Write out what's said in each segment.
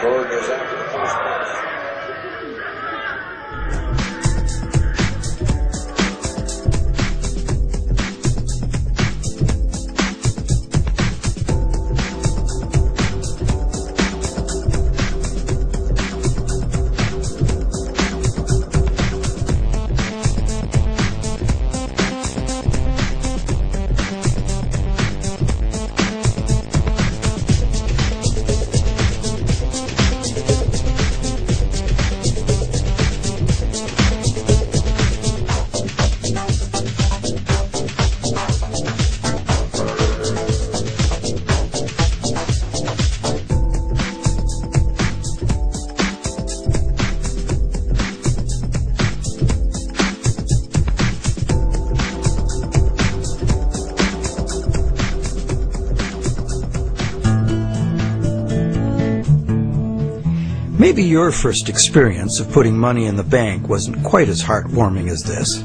Borg is after the postbox. Maybe your first experience of putting money in the bank wasn't quite as heartwarming as this,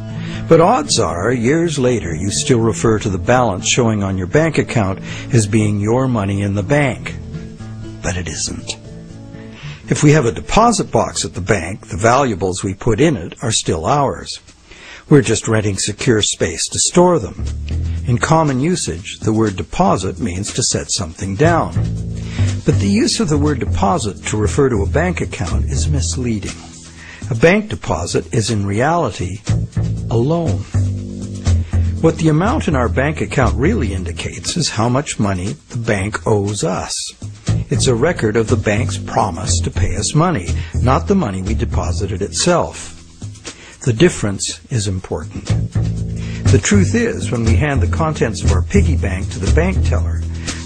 but odds are, years later, you still refer to the balance showing on your bank account as being your money in the bank. But it isn't. If we have a deposit box at the bank, the valuables we put in it are still ours. We're just renting secure space to store them. In common usage, the word deposit means to set something down. But the use of the word deposit to refer to a bank account is misleading. A bank deposit is in reality a loan. What the amount in our bank account really indicates is how much money the bank owes us. It's a record of the bank's promise to pay us money, not the money we deposited itself. The difference is important. The truth is, when we hand the contents of our piggy bank to the bank teller,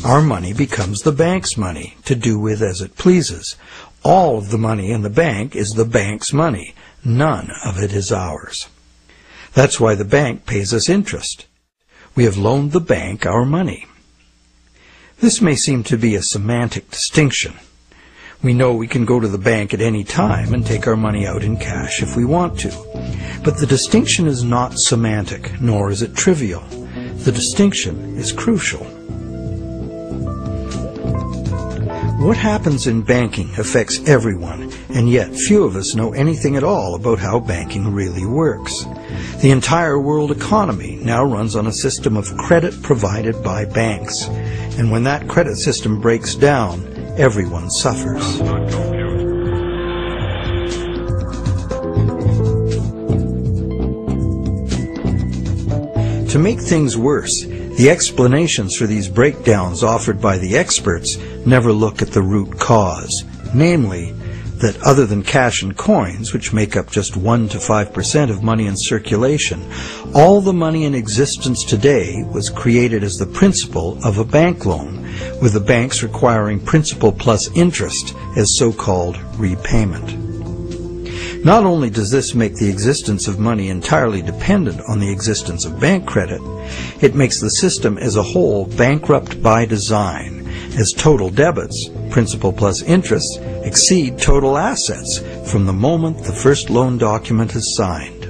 our money becomes the bank's money, to do with as it pleases. All of the money in the bank is the bank's money. None of it is ours. That's why the bank pays us interest. We have loaned the bank our money. This may seem to be a semantic distinction. We know we can go to the bank at any time and take our money out in cash if we want to. But the distinction is not semantic, nor is it trivial. The distinction is crucial. What happens in banking affects everyone, and yet few of us know anything at all about how banking really works. The entire world economy now runs on a system of credit provided by banks, and when that credit system breaks down, everyone suffers. To make things worse, the explanations for these breakdowns offered by the experts never look at the root cause, namely, that other than cash and coins, which make up just 1 to 5% of money in circulation, all the money in existence today was created as the principal of a bank loan, with the banks requiring principal plus interest as so-called repayment. Not only does this make the existence of money entirely dependent on the existence of bank credit, it makes the system as a whole bankrupt by design, as total debits, principal plus interest, exceed total assets from the moment the first loan document is signed.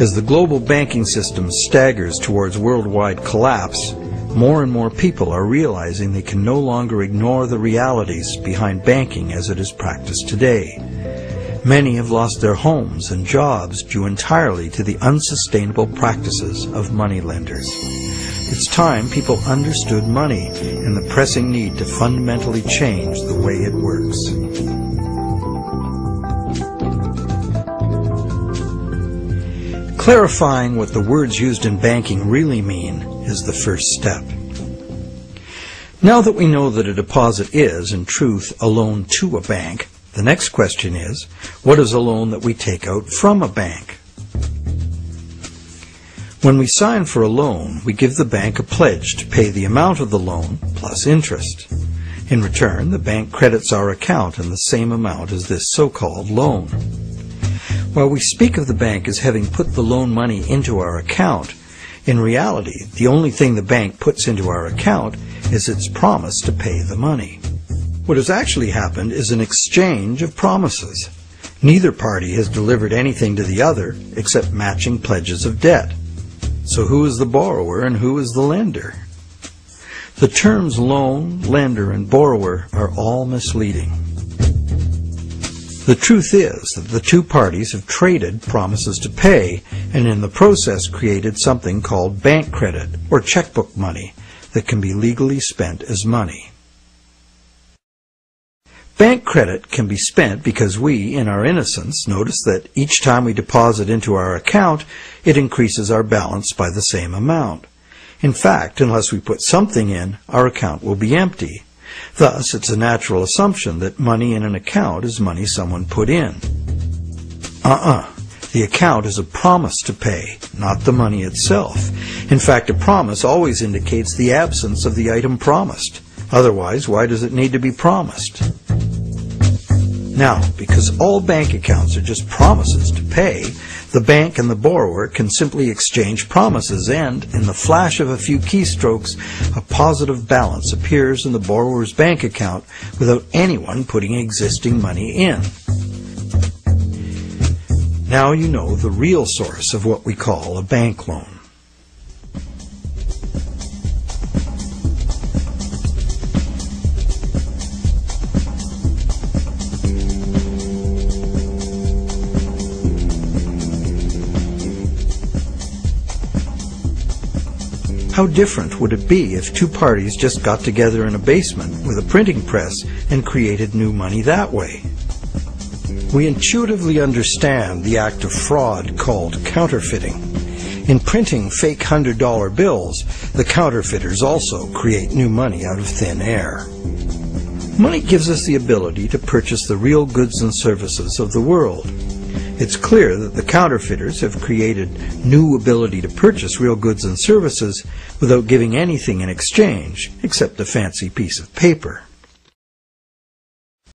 As the global banking system staggers towards worldwide collapse, more and more people are realizing they can no longer ignore the realities behind banking as it is practiced today. Many have lost their homes and jobs due entirely to the unsustainable practices of moneylenders. It's time people understood money and the pressing need to fundamentally change the way it works. Clarifying what the words used in banking really mean is the first step. Now that we know that a deposit is, in truth, a loan to a bank, the next question is, what is a loan that we take out from a bank? When we sign for a loan, we give the bank a pledge to pay the amount of the loan plus interest. In return, the bank credits our account in the same amount as this so-called loan. While we speak of the bank as having put the loan money into our account, in reality, the only thing the bank puts into our account is its promise to pay the money. What has actually happened is an exchange of promises. Neither party has delivered anything to the other except matching pledges of debt. So who is the borrower and who is the lender? The terms loan, lender, and borrower are all misleading. The truth is that the two parties have traded promises to pay and in the process created something called bank credit or checkbook money that can be legally spent as money. Bank credit can be spent because we, in our innocence, notice that each time we deposit into our account, it increases our balance by the same amount. In fact, unless we put something in, our account will be empty. Thus, it's a natural assumption that money in an account is money someone put in. The account is a promise to pay, not the money itself. In fact, a promise always indicates the absence of the item promised. Otherwise, why does it need to be promised? Now, because all bank accounts are just promises to pay, the bank and the borrower can simply exchange promises and, in the flash of a few keystrokes, a positive balance appears in the borrower's bank account without anyone putting existing money in. Now you know the real source of what we call a bank loan. How different would it be if two parties just got together in a basement with a printing press and created new money that way? We intuitively understand the act of fraud called counterfeiting. In printing fake $100 bills, the counterfeiters also create new money out of thin air. Money gives us the ability to purchase the real goods and services of the world. It's clear that the counterfeiters have created new ability to purchase real goods and services without giving anything in exchange except a fancy piece of paper.